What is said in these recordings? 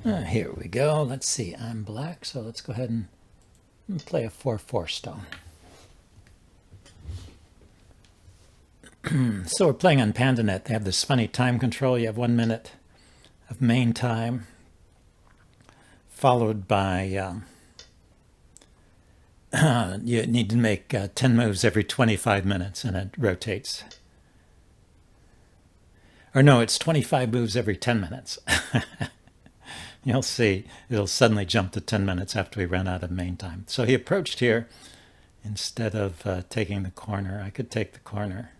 Here we go. Let's see. I'm black, so let's go ahead and play a 4/4 stone. So we're playing on Pandanet. They have this funny time control. You have 1 minute of main time, followed by you need to make 10 moves every 25 minutes, and it rotates. Or no, it's 25 moves every 10 minutes. You'll see, it'll suddenly jump to 10 minutes after we run out of main time. So he approached here. Instead of taking the corner, I could take the corner.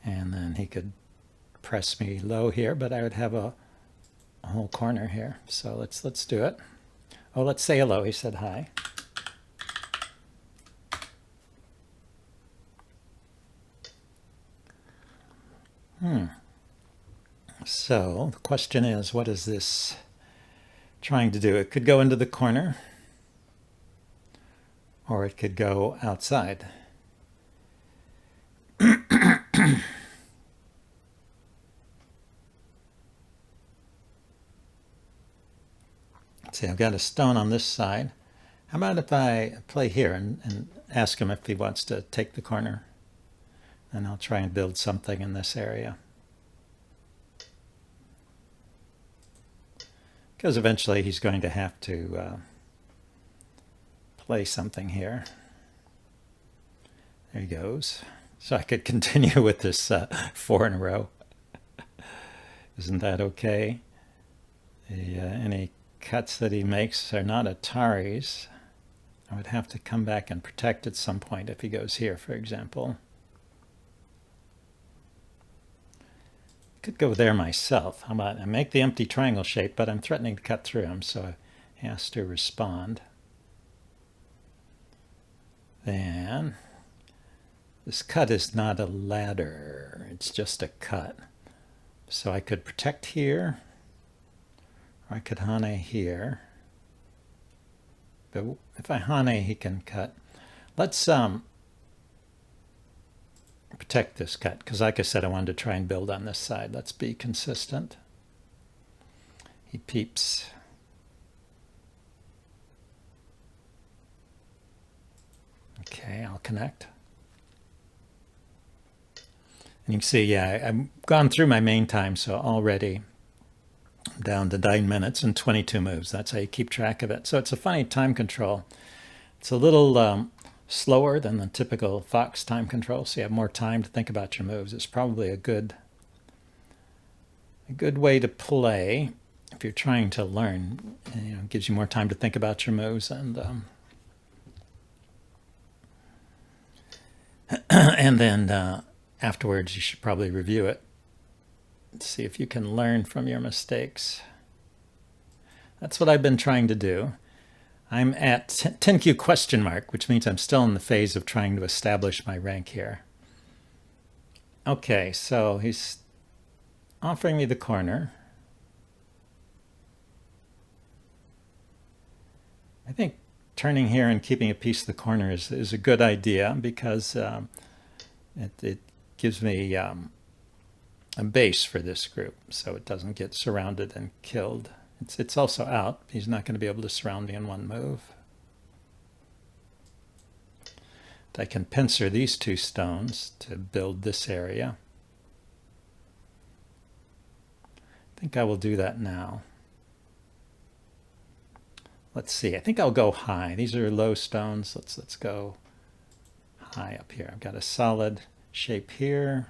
And then he could press me low here, but I would have a whole corner here. So let's do it. Oh, let's say hello. He said hi. So the question is, what is this trying to do? It could go into the corner, or it could go outside. See, I've got a stone on this side. How about if I play here and ask him if he wants to take the corner? And I'll try and build something in this area. Because eventually he's going to have to play something here. There he goes. So I could continue with this 4 in a row. Isn't that okay? Any cuts that he makes are not Atari's. I would have to come back and protect at some point if he goes here, for example. Could go there myself. How about I make the empty triangle shape, but I'm threatening to cut through him, so he has to respond. Then this cut is not a ladder, it's just a cut. So I could protect here, or I could Hane here. But if I Hane, he can cut. Let's protect this cut, because like I said, I wanted to try and build on this side. Let's be consistent. He peeps. Okay, I'll connect. And you can see, yeah, I've gone through my main time, so already I'm down to 9 minutes and 22 moves. That's how you keep track of it. So it's a funny time control. It's a little slower than the typical Fox time control, so you have more time to think about your moves. It's probably a good way to play if you're trying to learn. You know, it gives you more time to think about your moves, and and then afterwards you should probably review it. See if you can learn from your mistakes. That's what I've been trying to do. I'm at 10Q question mark, which means I'm still in the phase of trying to establish my rank here. Okay, so he's offering me the corner. I think turning here and keeping a piece of the corner is a good idea, because it gives me a base for this group, so it doesn't get surrounded and killed. It's also out. He's not going to be able to surround me in one move. I can pincer these 2 stones to build this area. I think I will do that now. Let's see. I think I'll go high. These are low stones. Let's go high up here. I've got a solid shape here.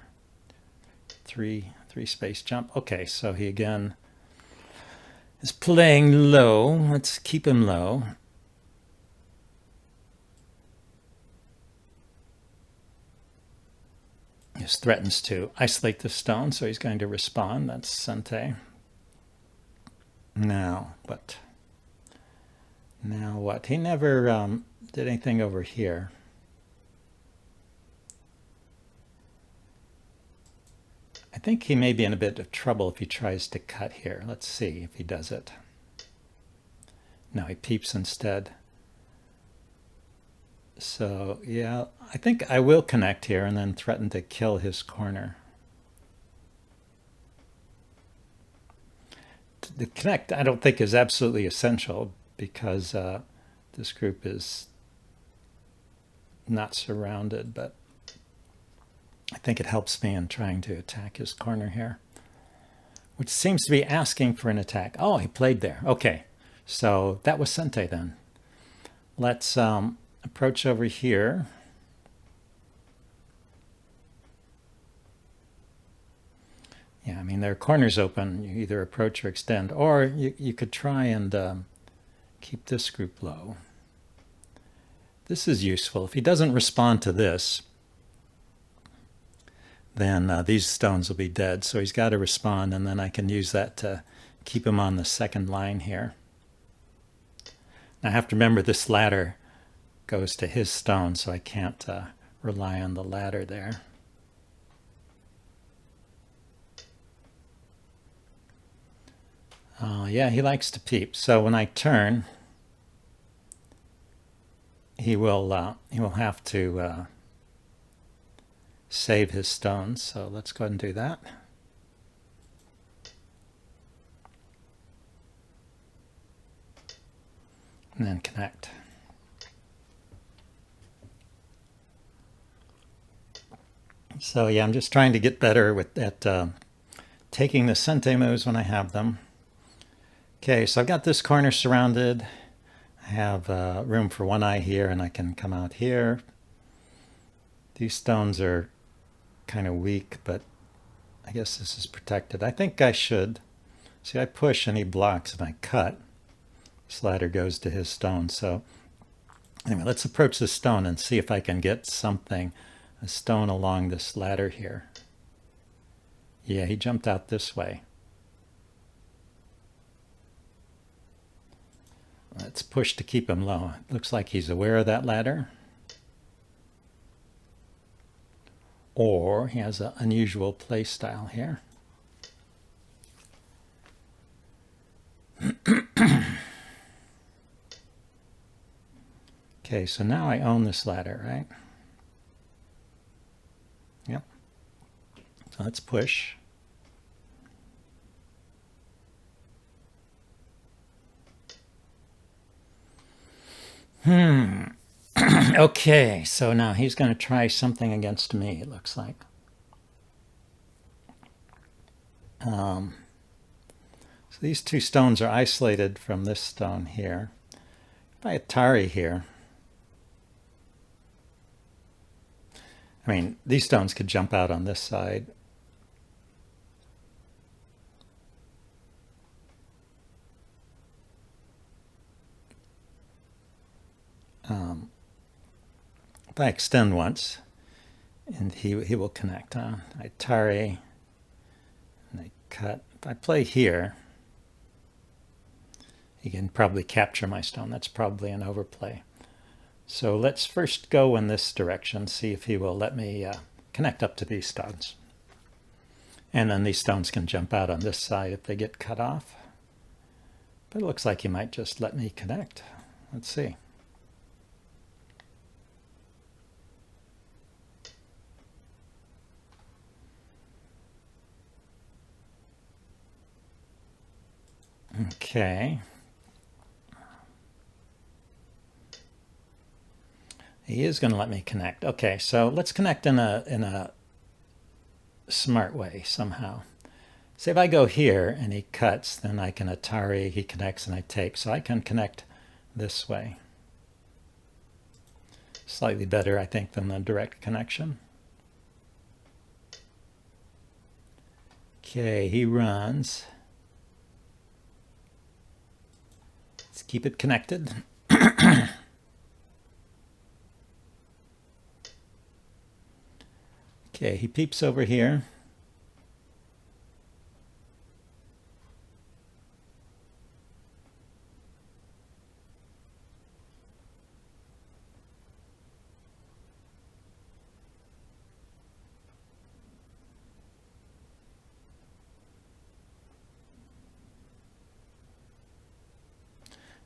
Three space jump. Okay, so he again is playing low. Let's keep him low. He threatens to isolate the stone, so he's going to respond. That's Sente. Now what? Now what? He never did anything over here. I think he may be in a bit of trouble if he tries to cut here. Let's see if he does it. No, he peeps instead. So yeah, I think I will connect here and then threaten to kill his corner. the connect I don't think is absolutely essential because this group is not surrounded, but I think it helps me in trying to attack his corner here, which seems to be asking for an attack. Oh, he played there. Okay, so that was Sente then. Let's approach over here. Yeah, I mean, there are corners open. You either approach or extend, or you could try and keep this group low. This is useful. If he doesn't respond to this, then these stones will be dead. So he's got to respond, and then I can use that to keep him on the second line here. Now I have to remember this ladder goes to his stone, so I can't rely on the ladder there. Yeah, he likes to peep. So when I turn, he will have to save his stones. So let's go ahead and do that. And then connect. So yeah, I'm just trying to get better at taking the Sente moves when I have them. Okay, so I've got this corner surrounded. I have room for one eye here, and I can come out here. These stones are kind of weak, but I guess this is protected. I think I should. See, I push and he blocks, and I cut. This ladder goes to his stone. So anyway, let's approach this stone and see if I can get something, a stone along this ladder here. Yeah, he jumped out this way. Let's push to keep him low. It looks like he's aware of that ladder. Or he has an unusual play style here. Okay, so now I own this ladder, right? Yep. So let's push. Okay, so now he's going to try something against me, it looks like. So these two stones are isolated from this stone here. If I Atari here, I mean, these stones could jump out on this side. If I extend once, and he will connect. I Atari, and I cut. If I play here, he can probably capture my stone. That's probably an overplay. So let's first go in this direction, see if he will let me connect up to these stones. And then these stones can jump out on this side if they get cut off. But it looks like he might just let me connect. Let's see. Okay. He is going to let me connect. Okay, so let's connect in a smart way somehow. Say if I go here and he cuts, then I can Atari, he connects, and I take. So I can connect this way. Slightly better, I think, than the direct connection. Okay, he runs. Let's keep it connected. Okay, he peeps over here.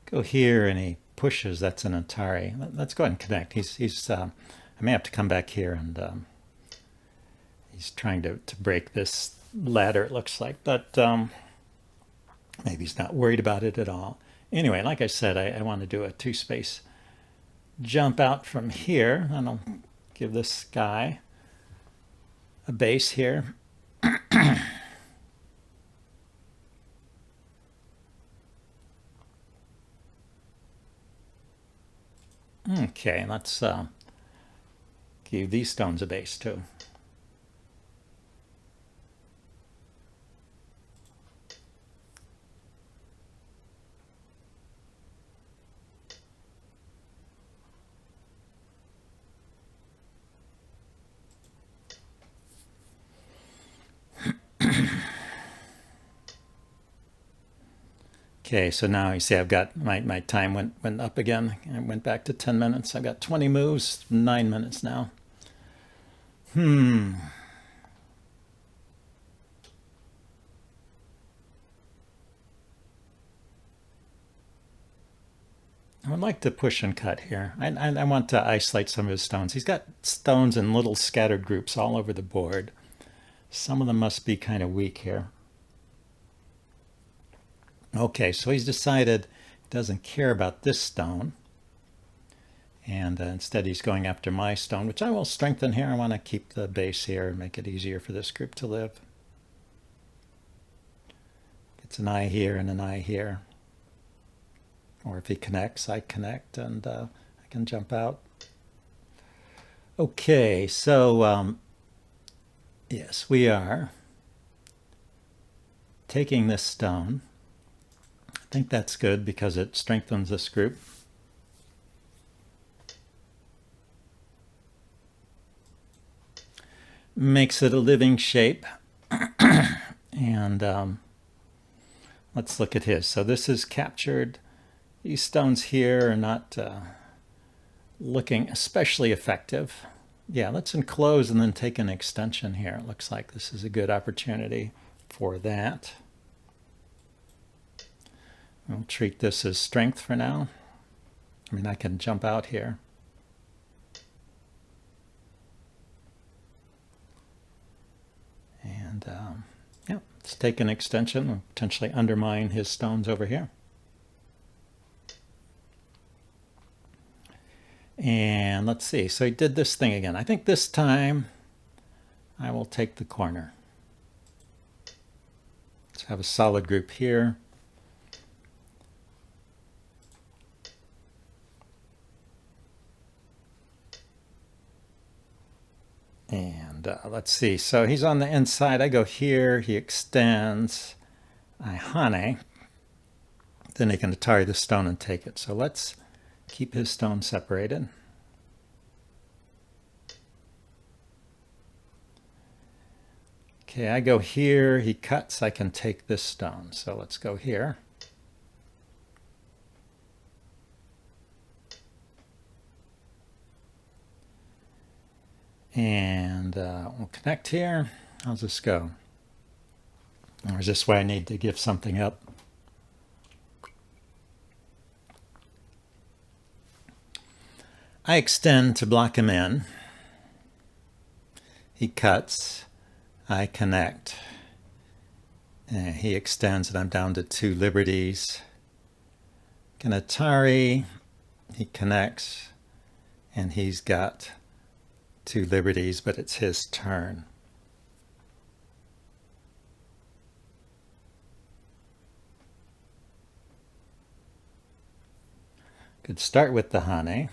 Go here and he pushes. That's an Atari. Let's go ahead and connect. I may have to come back here and he's trying to break this ladder, it looks like. But Maybe he's not worried about it at all. Anyway, like I said, I want to do a 2-space jump out from here, and I'll give this guy a base here. Okay, let's give these stones a base too. Okay, so now you see I've got my time went up again. I went back to 10 minutes. I've got 20 moves, 9 minutes now. I would like to push and cut here. I want to isolate some of his stones. He's got stones in little scattered groups all over the board. Some of them must be kind of weak here. Okay, so he's decided he doesn't care about this stone. And instead he's going after my stone, which I will strengthen here. I want to keep the base here and make it easier for this group to live. Gets an eye here and an eye here. Or if he connects, I connect, and I can jump out. Okay, so yes, we are taking this stone. I think that's good because it strengthens this group. Makes it a living shape. And let's look at his. So this is captured. These stones here are not looking especially effective. Yeah, let's enclose and then take an extension here. It looks like this is a good opportunity for that. We'll treat this as strength for now. I mean, I can jump out here. And yeah, let's take an extension and potentially undermine his stones over here. And let's see, so he did this thing again. I think this time I will take the corner. Let's have a solid group here. And let's see, so he's on the inside. I go here, he extends, I hane. Then he can atari the stone and take it. So let's keep his stone separated. Okay, I go here, he cuts, I can take this stone. So let's go here. And we'll connect here. How's this go? Or is this where I need to give something up? I extend to block him in. He cuts. I connect. And he extends and I'm down to 2 liberties. Can atari. He connects. And he's got 2 liberties, but it's his turn. Could start with the hane.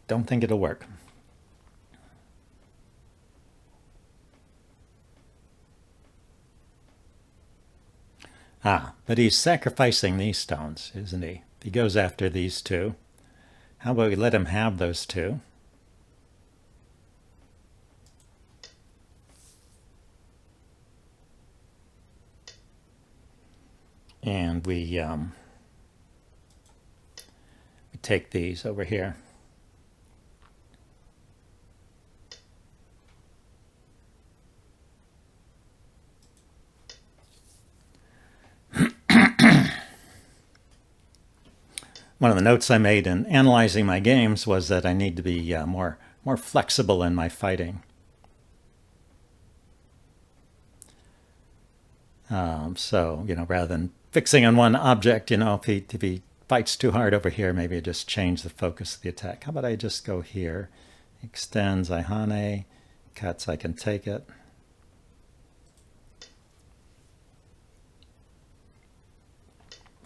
Don't think it'll work. But he's sacrificing these stones, isn't he? He goes after these 2. How about we let him have those 2? And we take these over here. one of the notes I made in analyzing my games was that I need to be more flexible in my fighting. So, rather than fixing on one object, if he fights too hard over here, maybe I just change the focus of the attack. How about I just go here? Extends, I hane, cuts, I can take it.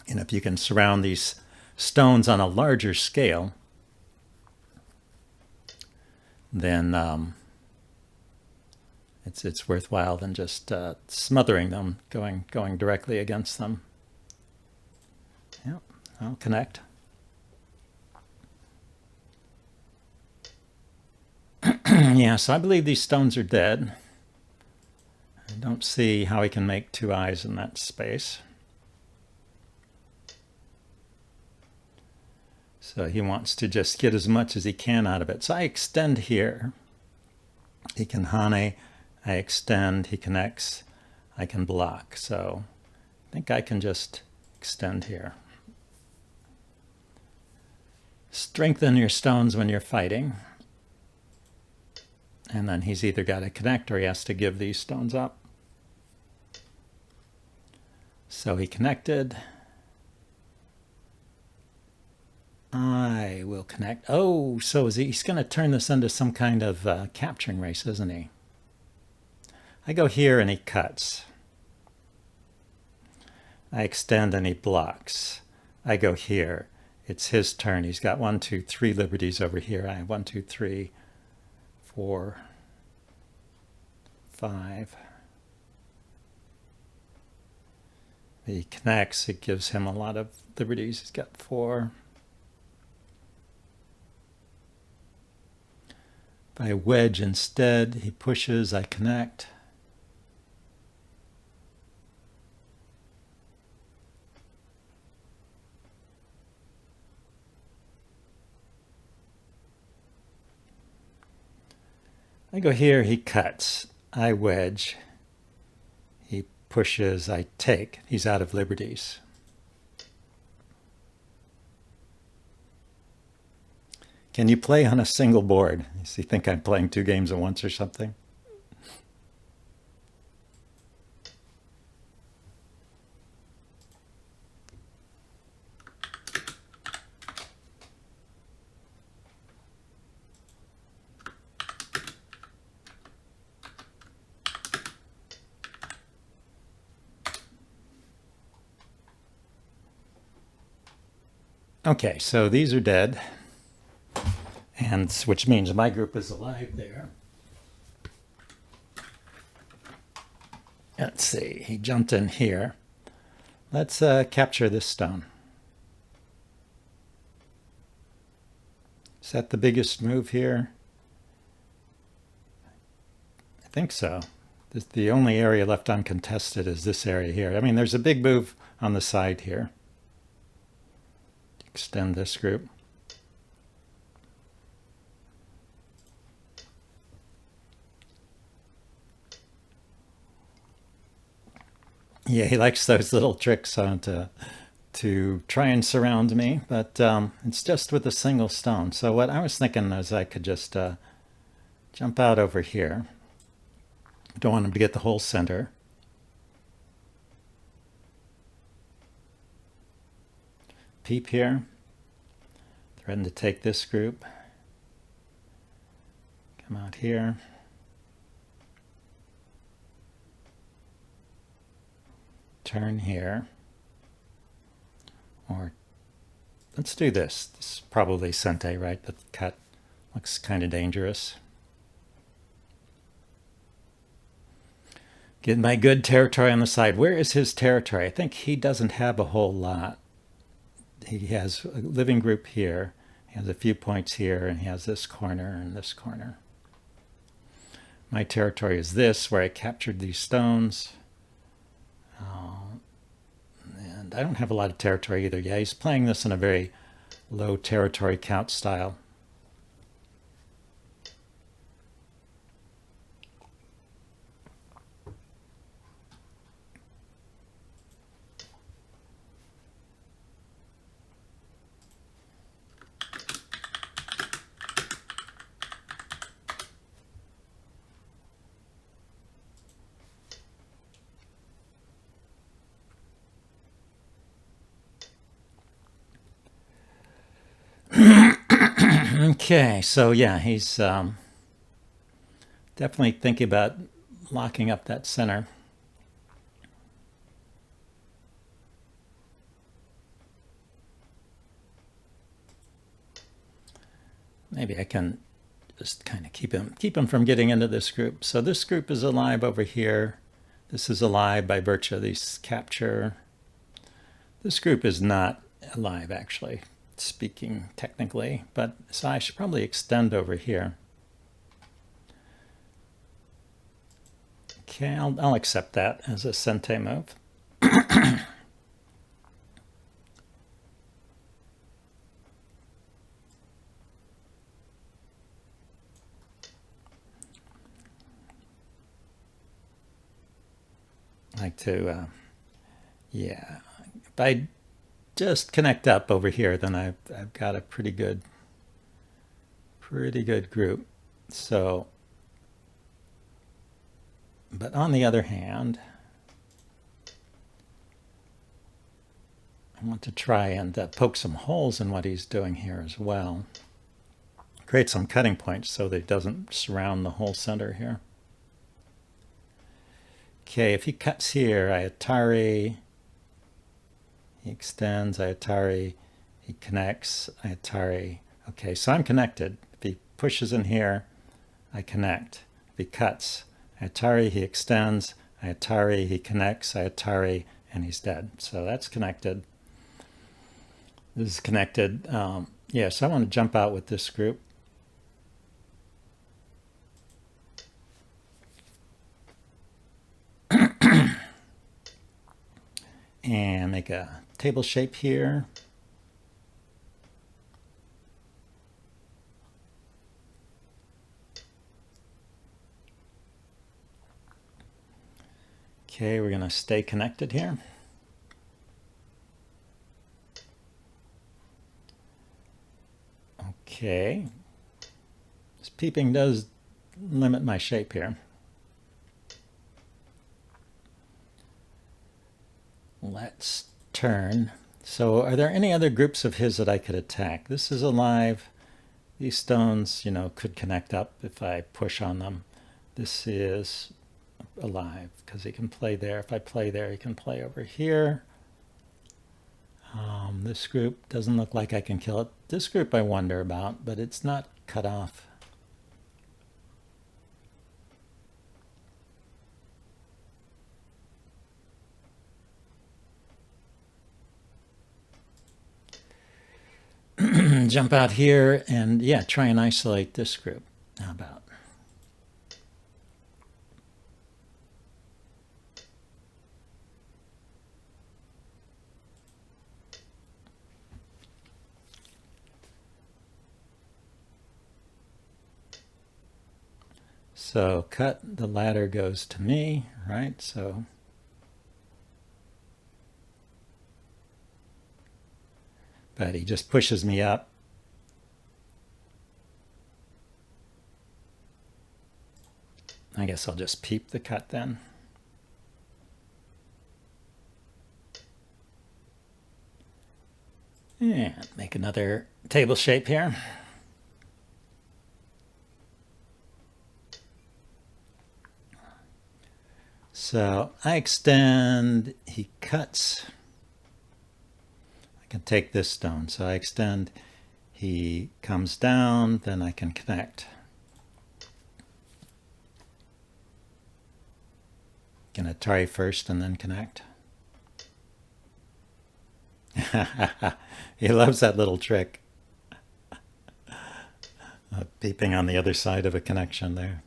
And if you can surround these stones on a larger scale, then it's worthwhile than just smothering them, going directly against them. Yep, I'll connect. Yeah, so I believe these stones are dead. I don't see how he can make two eyes in that space. So he wants to just get as much as he can out of it. So I extend here. He can hane, I extend, he connects, I can block. So I think I can just extend here. Strengthen your stones when you're fighting. And then he's either got to connect or he has to give these stones up. So he connected. I will connect. Oh, so he's going to turn this into some kind of capturing race, isn't he? I go here and he cuts. I extend and he blocks. I go here. It's his turn. He's got 1, 2, 3 liberties over here. I have 1, 2, 3, 4, 5. He connects. It gives him a lot of liberties. He's got 4. If I wedge instead, he pushes, I connect. I go here, he cuts. I wedge. He pushes, I take. He's out of liberties. Can you play on a single board? Does he think I'm playing 2 games at once or something? Okay, so these are dead, and which means my group is alive there. Let's see, he jumped in here. Let's capture this stone. Is that the biggest move here? I think so. The only area left uncontested is this area here. I mean, there's a big move on the side here. Extend this group. Yeah, he likes those little tricks on to try and surround me, but it's just with a single stone. So what I was thinking is I could just jump out over here. Don't want him to get the whole center. Peep here. Threaten to take this group. Come out here. Turn here. Or let's do this. This is probably Sente, right? The cut looks kind of dangerous. Get my good territory on the side. Where is his territory? I think he doesn't have a whole lot. He has a living group here. He has a few points here, and he has this corner and this corner. My territory is this, where I captured these stones. And I don't have a lot of territory either. Yeah, he's playing this in a very low territory count style. Okay, so yeah, he's definitely thinking about locking up that center. Maybe I can just kind of keep him from getting into this group. So this group is alive over here. This is alive by virtue of these capture. This group is not alive, actually, speaking technically, but so I should probably extend over here. Okay, I'll accept that as a Sente move. Like to, yeah, if I just connect up over here, then I've got a pretty good group. So, but on the other hand, I want to try and poke some holes in what he's doing here as well. Create some cutting points so that it doesn't surround the whole center here. Okay, if he cuts here, I Atari, he extends, I Atari, he connects, I Atari. Okay, so I'm connected. If he pushes in here, I connect. If he cuts, I Atari, he extends, I Atari, he connects, I Atari, and he's dead. So that's connected. This is connected. Yeah, so I want to jump out with this group. And make a table shape here. Okay, we're going to stay connected here. Okay. This peeping does limit my shape here. Let's turn. So are there any other groups of his that I could attack? This is alive. These stones, you know, could connect up if I push on them. This is alive because he can play there. If I play there, he can play over here. This group doesn't look like I can kill it. This group I wonder about, but it's not cut off. Jump out here and, yeah, try and isolate this group. How about? So cut, the ladder goes to me, right? So but he just pushes me up. I guess I'll just peep the cut then. And make another table shape here. So I extend, he cuts. I can take this stone. So I extend, he comes down, then I can connect. Gonna try first and then connect. He loves that little trick. Peeping on the other side of a connection there.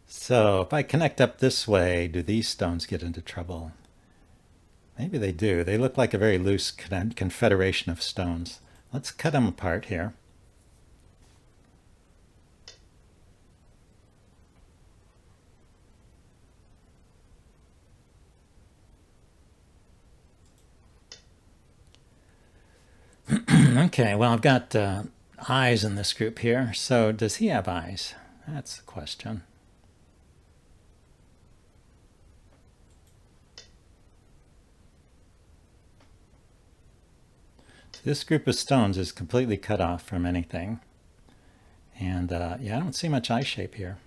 So if I connect up this way, do these stones get into trouble? Maybe they do. They look like a very loose confederation of stones. Let's cut them apart here. Okay, well, I've got eyes in this group here. So does he have eyes? That's the question. This group of stones is completely cut off from anything. And yeah, I don't see much eye shape here.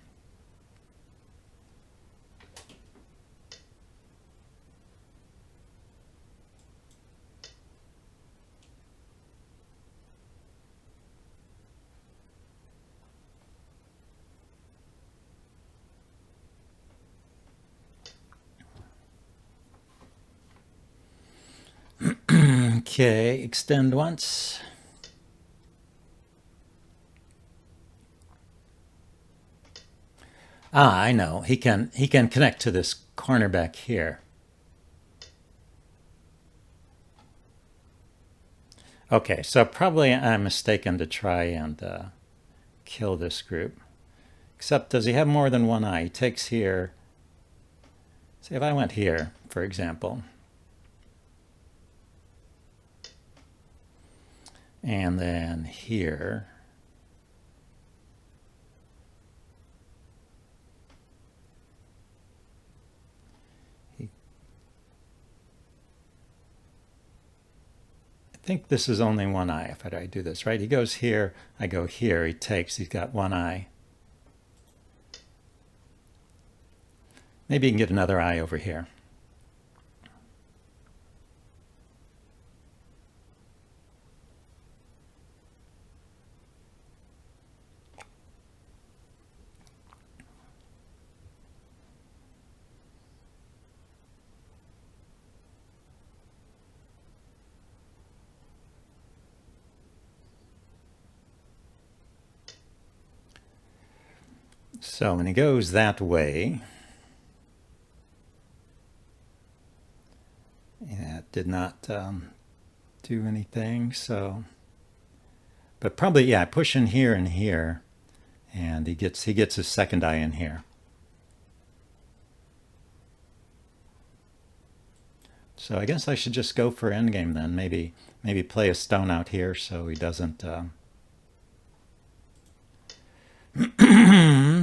Okay, extend once. Ah, I know. He can connect to this corner back here. Okay, so probably I'm mistaken to try and kill this group. Except, does he have more than one eye? He takes here. Say if I went here, for example, and then here. I think this is only one eye if I do this, right? He goes here, I go here, he takes, he's got one eye. Maybe he can get another eye over here. So when he goes that way, yeah, it did not do anything. So, but probably, yeah, push in here and here, and he gets his second eye in here. So I guess I should just go for endgame then. Maybe play a stone out here so he doesn't.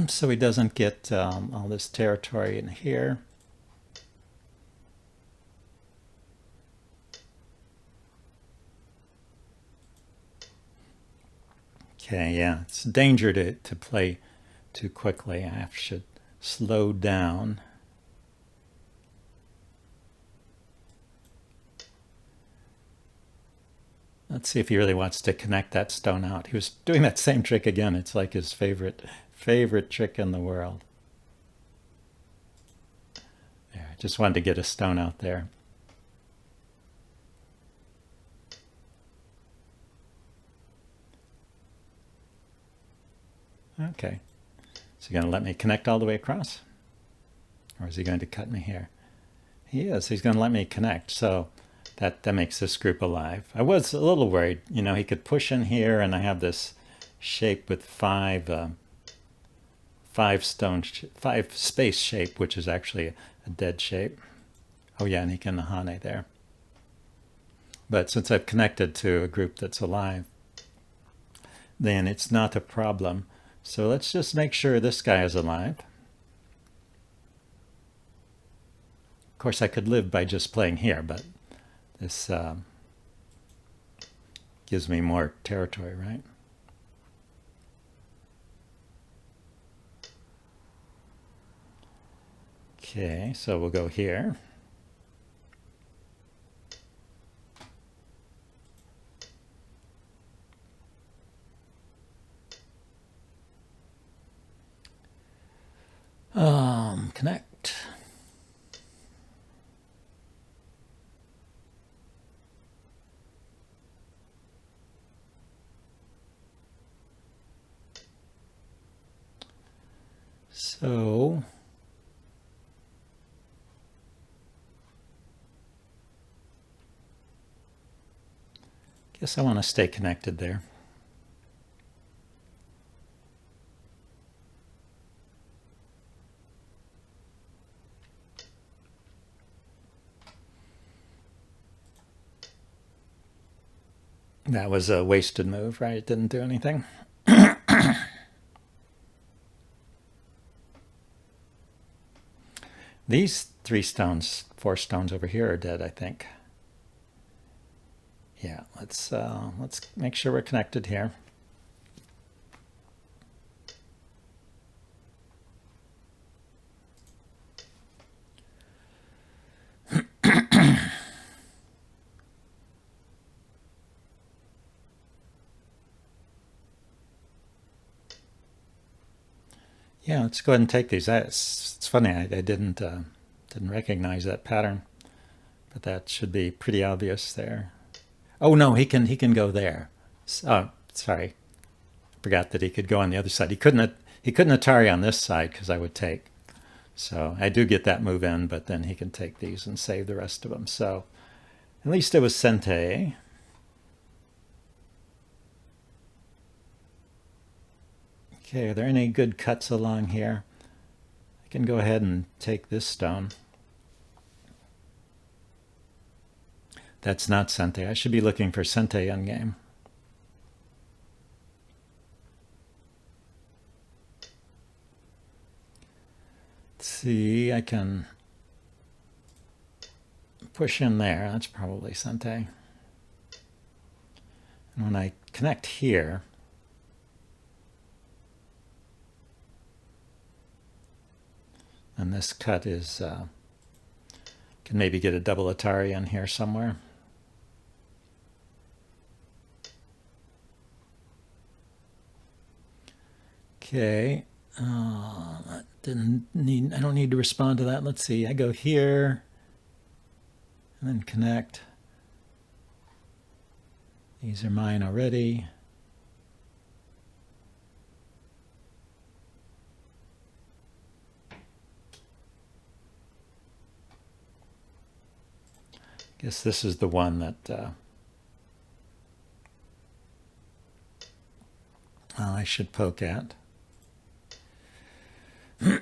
So he doesn't get all this territory in here. Okay, yeah, it's a danger to play too quickly. I should slow down. Let's see if he really wants to connect that stone out. He was doing that same trick again. It's like his favorite trick in the world. There, I just wanted to get a stone out there. Okay. Is he going to let me connect all the way across? Or is he going to cut me here? He is. He's going to let me connect. So that makes this group alive. I was a little worried. You know, he could push in here, and I have this shape with five space shape, which is actually a dead shape. Oh yeah, and he can Nahane there. But since I've connected to a group that's alive, then it's not a problem. So let's just make sure this guy is alive. Of course, I could live by just playing here, but this gives me more territory, right? Okay, so we'll go here. Connect. So guess I want to stay connected there. That was a wasted move, right? It didn't do anything. These 4 stones over here are dead, I think. Yeah, let's make sure we're connected here. Yeah, let's go ahead and take these. It's funny, I didn't recognize that pattern, but that should be pretty obvious there. Oh no, he can go there. Oh, sorry, forgot that he could go on the other side. He couldn't Atari on this side because I would take. So I do get that move in, but then he can take these and save the rest of them. So at least it was Sente. Okay, are there any good cuts along here? I can go ahead and take this stone. That's not Sente. I should be looking for Sente endgame. Let's see, I can push in there. That's probably Sente. And when I connect here, and this cut is, can maybe get a double Atari in here somewhere. Okay, that didn't need, I don't need to respond to that. Let's see, I go here and then connect. These are mine already. Guess this is the one that I should poke at. So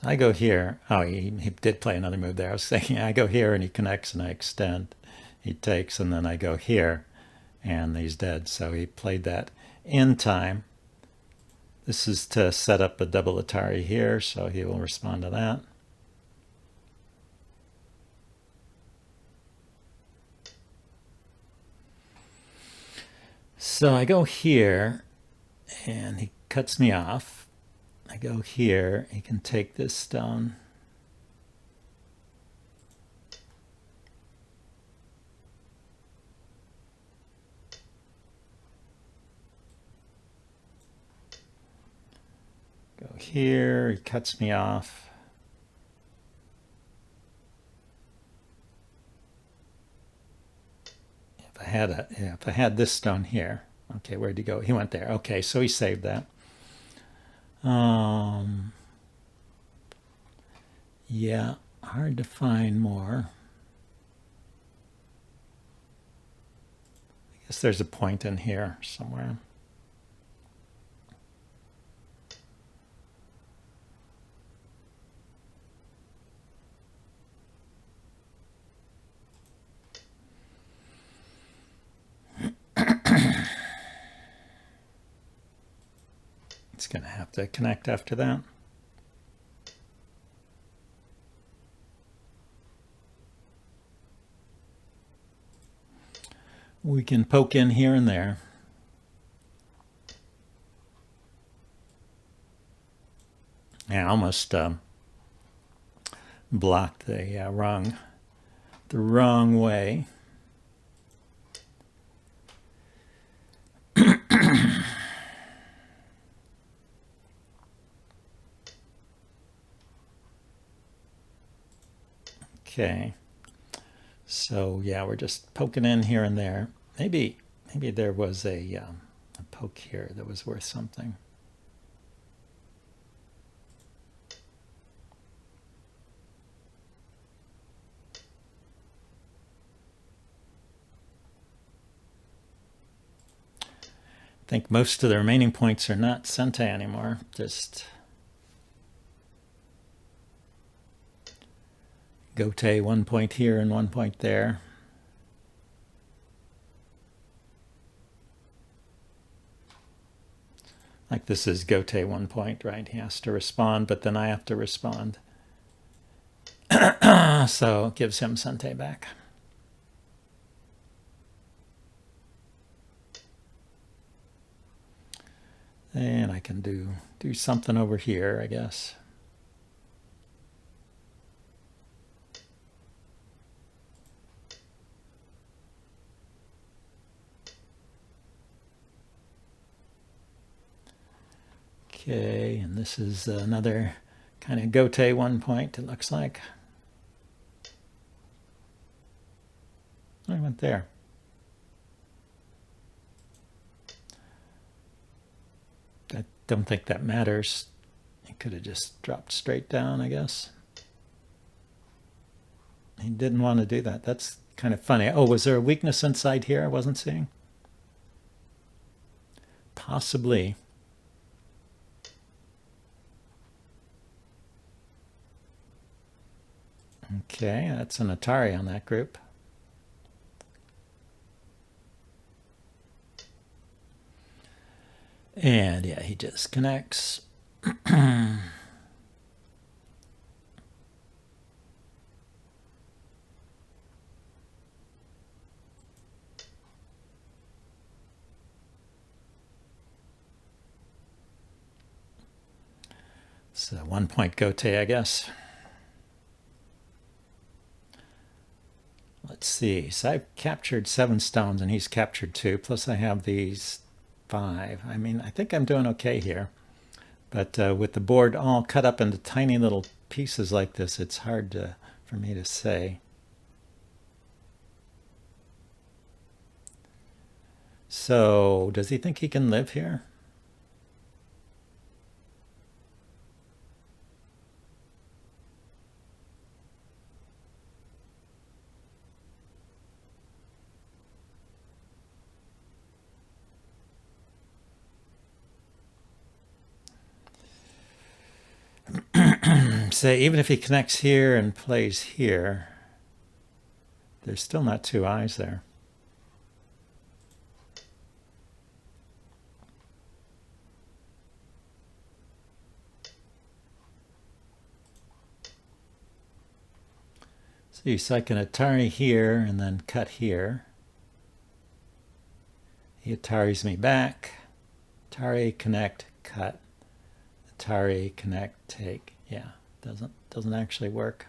I go here. Oh, he did play another move there. I was thinking I go here and he connects and I extend. He takes and then I go here and he's dead. So he played that in time. This is to set up a double Atari here, so he will respond to that. So I go here and he cuts me off. I go here, he can take this stone. Go here, he cuts me off. If I had this stone here, okay, where'd he go? He went there. Okay, so he saved that. Yeah, hard to find more. I guess there's a point in here somewhere. It's going to have to connect after that. We can poke in here and there. I almost blocked the wrong way. Okay, so yeah, we're just poking in here and there. Maybe there was a poke here that was worth something. I think most of the remaining points are not Sente anymore. Just Gote 1 point here and 1 point there. Like this is Gote 1 point, right? He has to respond, but then I have to respond. So it gives him Sente back. And I can do something over here, I guess. Okay, and this is another kind of gote 1 point, it looks like. I went there. I don't think that matters. He could have just dropped straight down, I guess. He didn't want to do that. That's kind of funny. Oh, was there a weakness inside here I wasn't seeing? Possibly. Okay, that's an Atari on that group. And yeah, he just connects. It's a 1 point gote, I guess. Let's see. So I've captured 7 stones and he's captured 2. Plus I have these 5. I mean, I think I'm doing okay here. But with the board all cut up into tiny little pieces like this, it's hard for me to say. So does he think he can live here? Say, even if he connects here and plays here, there's still not 2 eyes there. See, so I can Atari here and then cut here. He Ataris me back. Atari, connect, cut. Atari, connect, take. Yeah, doesn't actually work.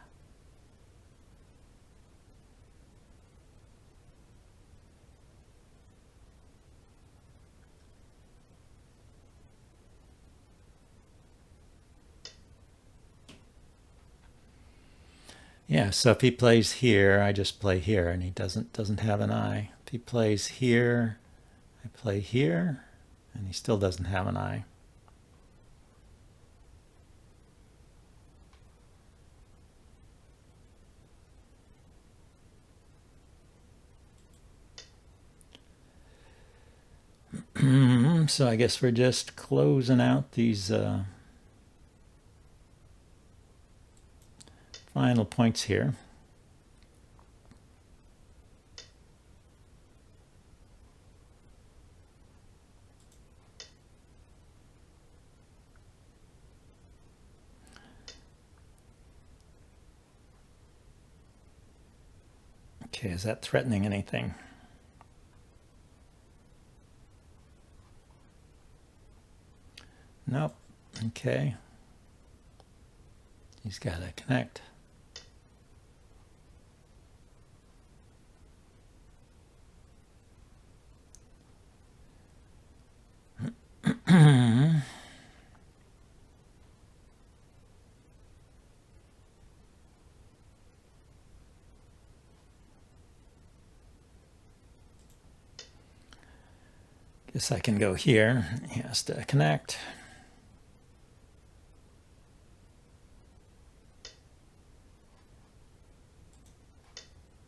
Yeah, so if he plays here, I just play here, and he doesn't have an eye. If he plays here, I play here, and he still doesn't have an eye. So I guess we're just closing out these final points here. Okay, is that threatening anything? Nope. Okay. He's got to connect. Guess I can go here. He has to connect.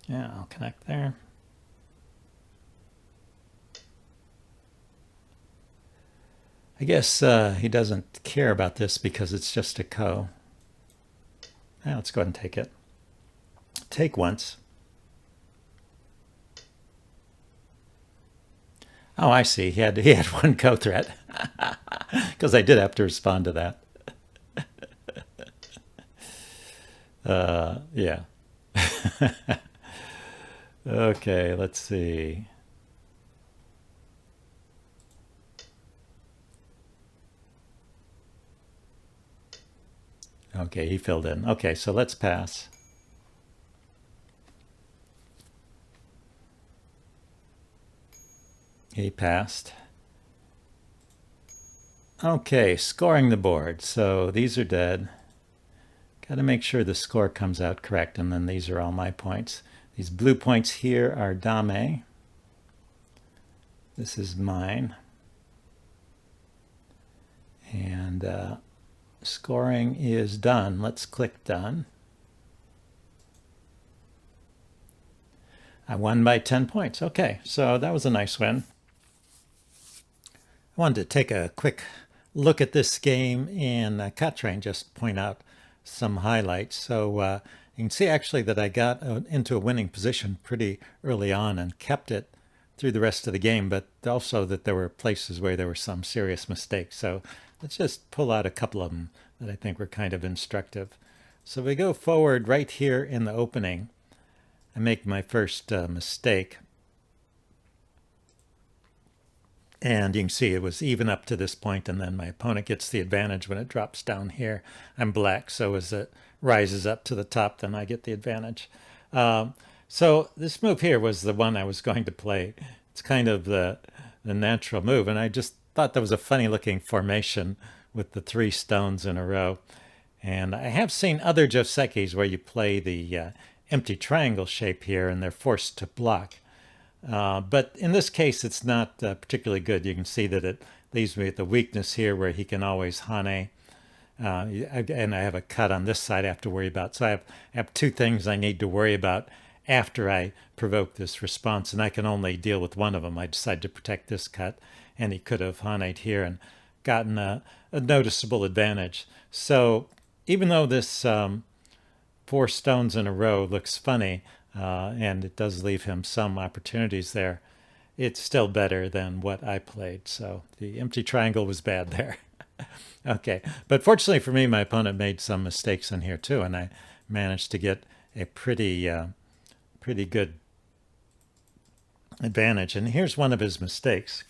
Yeah, I'll connect there. I guess he doesn't care about this because it's just a ko. Now let's go ahead and take it. Take once. Oh, I see. He had 1 ko threat because I did have to respond to that. Yeah. Okay, let's see. Okay, he filled in. Okay, so let's pass. He passed. Okay, scoring the board. So these are dead. Got to make sure the score comes out correct, and then these are all my points. These blue points here are Dame. This is mine. And scoring is done. Let's click done. I won by 10 points. Okay, so that was a nice win. I wanted to take a quick look at this game in Cut Train, just point out some highlights. So you can see actually that I got into a winning position pretty early on and kept it through the rest of the game, but also that there were places where there were some serious mistakes. So let's just pull out a couple of them that I think were kind of instructive. So we go forward right here in the opening. I make my first mistake. And you can see it was even up to this point, and then my opponent gets the advantage when it drops down here. I'm black, so as it rises up to the top, then I get the advantage. So this move here was the one I was going to play. It's kind of the natural move, and I just thought that was a funny looking formation with the 3 stones in a row. And I have seen other Josekis where you play the empty triangle shape here, and they're forced to block. But in this case, it's not particularly good. You can see that it leaves me with the weakness here where he can always hane. And I have a cut on this side I have to worry about. So I have 2 things I need to worry about after I provoke this response, and I can only deal with one of them. I decided to protect this cut, and he could have hane'd here and gotten a noticeable advantage. So even though this 4 stones in a row looks funny, and it does leave him some opportunities there, it's still better than what I played. So the empty triangle was bad there. Okay, but fortunately for me, my opponent made some mistakes in here too, and I managed to get a pretty good advantage. And here's one of his mistakes.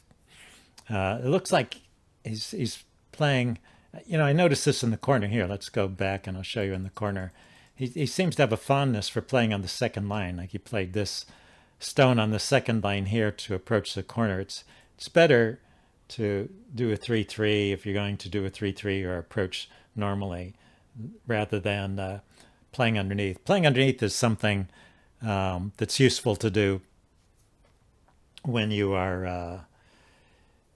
It looks like he's playing. I noticed this in the corner here. Let's go back and I'll show you in the corner. He seems to have a fondness for playing on the second line. Like he played this stone on the second line here to approach the corner. It's better to do a 3-3 if you're going to do a 3-3 or approach normally, rather than playing underneath. Playing underneath is something that's useful to do when you are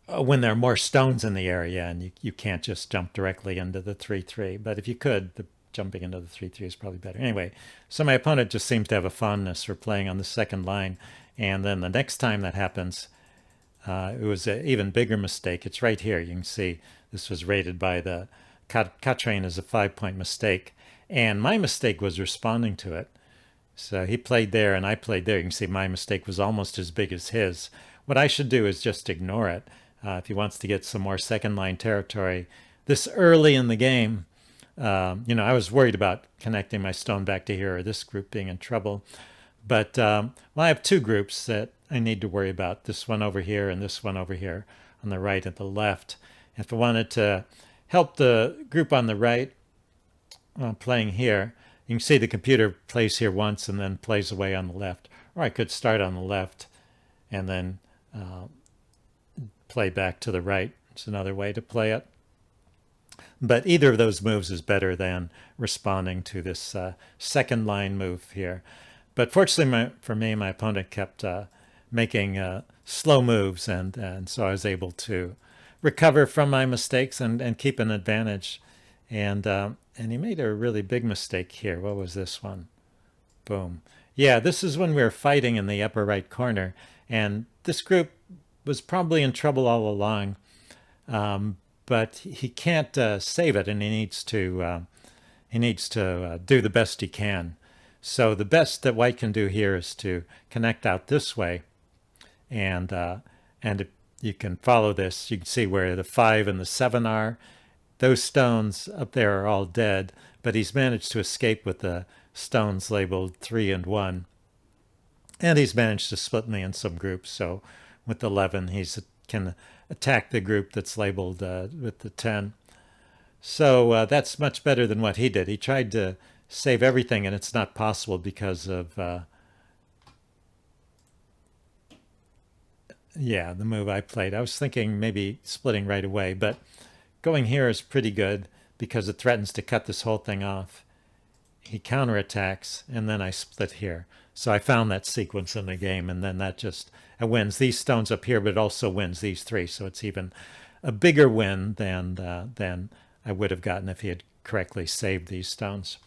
when there are more stones in the area and you can't just jump directly into the 3-3. But if you could, the jumping into the 3-3 is probably better. Anyway, so my opponent just seems to have a fondness for playing on the second line. And then the next time that happens, it was an even bigger mistake. It's right here. You can see this was rated by the Katrain as a 5-point mistake. And my mistake was responding to it. So he played there and I played there. You can see my mistake was almost as big as his. What I should do is just ignore it. If he wants to get some more second line territory this early in the game, I was worried about connecting my stone back to here or this group being in trouble. But I have 2 groups that I need to worry about, this one over here and this one over here on the right and the left. If I wanted to help the group on the right playing here, you can see the computer plays here once and then plays away on the left. Or I could start on the left and then play back to the right. It's another way to play it. But either of those moves is better than responding to this second line move here. But fortunately for me, my opponent kept making slow moves, and so I was able to recover from my mistakes and keep an advantage. And he made a really big mistake here. What was this one? Boom. Yeah, this is when we were fighting in the upper right corner, and this group was probably in trouble all along. But he can't save it, and he needs to do the best he can. So the best that white can do here is to connect out this way, and if you can follow this, you can see where the 5 and the 7 are. Those stones up there are all dead, but he's managed to escape with the stones labeled 3 and 1. And he's managed to split me in some groups. So with 11, he can attack the group that's labeled with the 10. So that's much better than what he did. He tried to save everything, and it's not possible because of, yeah, the move I played. I was thinking maybe splitting right away, but going here is pretty good because it threatens to cut this whole thing off. He counterattacks, and then I split here. So I found that sequence in the game, and then that just wins these stones up here, but it also wins these 3. So it's even a bigger win than I would have gotten if he had correctly saved these stones.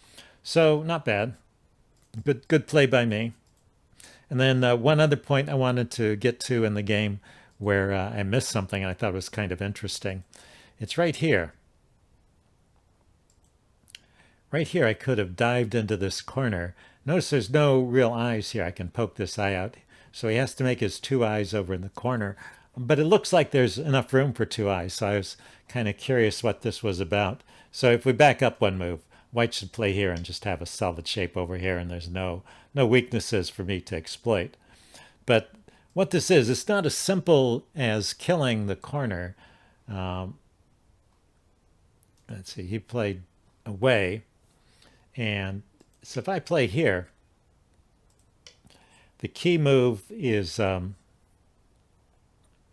So not bad. Good play by me. And then one other point I wanted to get to in the game where I missed something and I thought was kind of interesting. It's right here. Right here, I could have dived into this corner. Notice there's no real eyes here. I can poke this eye out. So he has to make his 2 eyes over in the corner. But it looks like there's enough room for 2 eyes. So I was kind of curious what this was about. So if we back up one move, white should play here and just have a solid shape over here. And there's no weaknesses for me to exploit. But what this is, it's not as simple as killing the corner. Let's see, he played away. And so if I play here, the key move is, oh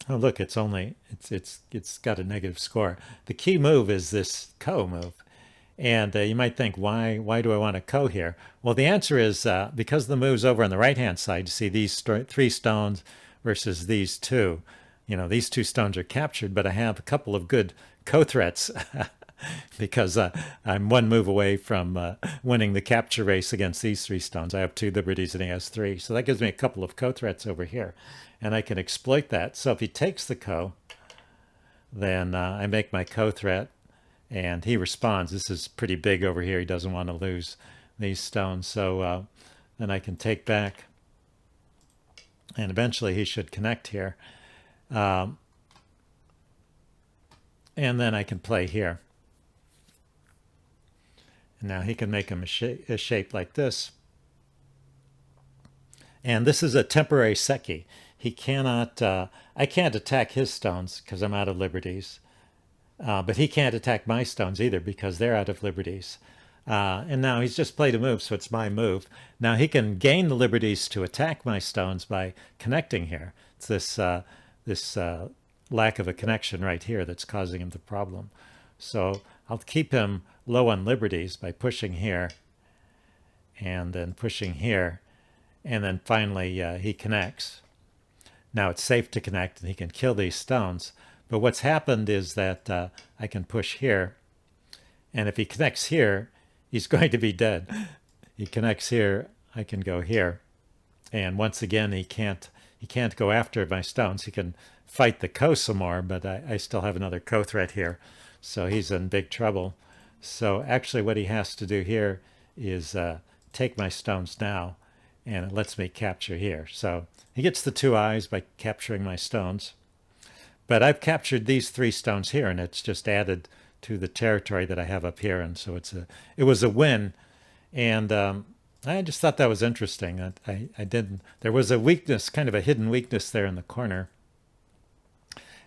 look, it's got a negative score. The key move is this ko move. And you might think, why do I want a ko here? Well, the answer is because the move's over on the right-hand side, you see these 3 stones versus these 2. You know, these 2 stones are captured, but I have a couple of good ko threats because I'm 1 move away from winning the capture race against these 3 stones. I have 2 liberties and he has 3. So that gives me a couple of ko threats over here. And I can exploit that. So if he takes the ko, then I make my ko threat. And he responds. This is pretty big over here. He doesn't want to lose these stones. So then I can take back. And eventually he should connect here. And then I can play here. And now he can make him a shape like this. And this is a temporary seki. He cannot, I can't attack his stones because I'm out of liberties. But he can't attack my stones either because they're out of liberties. And now he's just played a move, so it's my move. Now he can gain the liberties to attack my stones by connecting here. It's this lack of a connection right here that's causing him the problem. So I'll keep him low on liberties by pushing here and then pushing here. And then finally he connects. Now it's safe to connect and he can kill these stones. But what's happened is that I can push here. And if he connects here, he's going to be dead. He connects here, I can go here. And once again, he can't go after my stones. He can fight the ko some more, but I still have another ko threat here. So he's in big trouble. So actually what he has to do here is take my stones now, and it lets me capture here. So he gets the 2 eyes by capturing my stones. But I've captured these 3 stones here, and it's just added to the territory that I have up here. And so it was a win. And I just thought that was interesting. There was a weakness, kind of a hidden weakness there in the corner.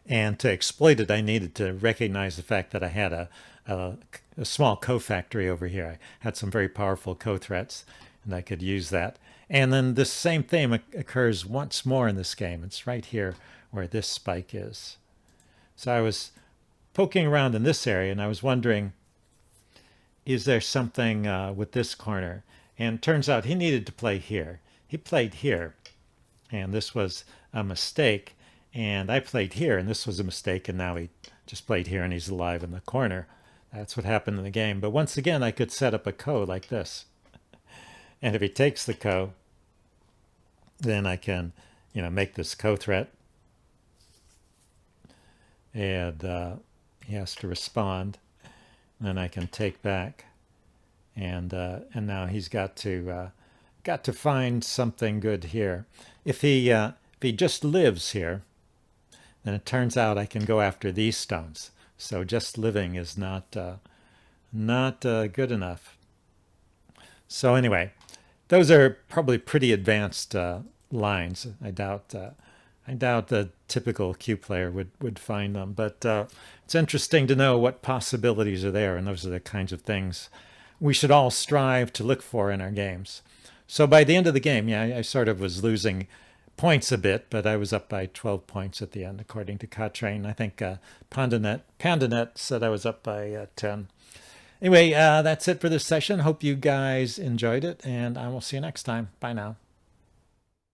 And to exploit it, I needed to recognize the fact that I had a small ko factory over here. I had some very powerful ko threats, and I could use that. And then the same thing occurs once more in this game. It's right here where this spike is. So I was poking around in this area, and I was wondering, is there something with this corner? And turns out he needed to play here. He played here, and this was a mistake. And I played here, and this was a mistake, and now he just played here, and he's alive in the corner. That's what happened in the game. But once again, I could set up a ko like this. And if he takes the ko, then I can, make this ko threat. And he has to respond. And then I can take back. And now he's got to find something good here. If he just lives here, then it turns out I can go after these stones. So just living is not good enough. So anyway, those are probably pretty advanced lines. I doubt the typical Q player would find them, but it's interesting to know what possibilities are there, and those are the kinds of things we should all strive to look for in our games. So by the end of the game, yeah, I sort of was losing points a bit, but I was up by 12 points at the end, according to Cottrain. I think Pandanet said I was up by 10. Anyway, that's it for this session. Hope you guys enjoyed it, and I will see you next time. Bye now.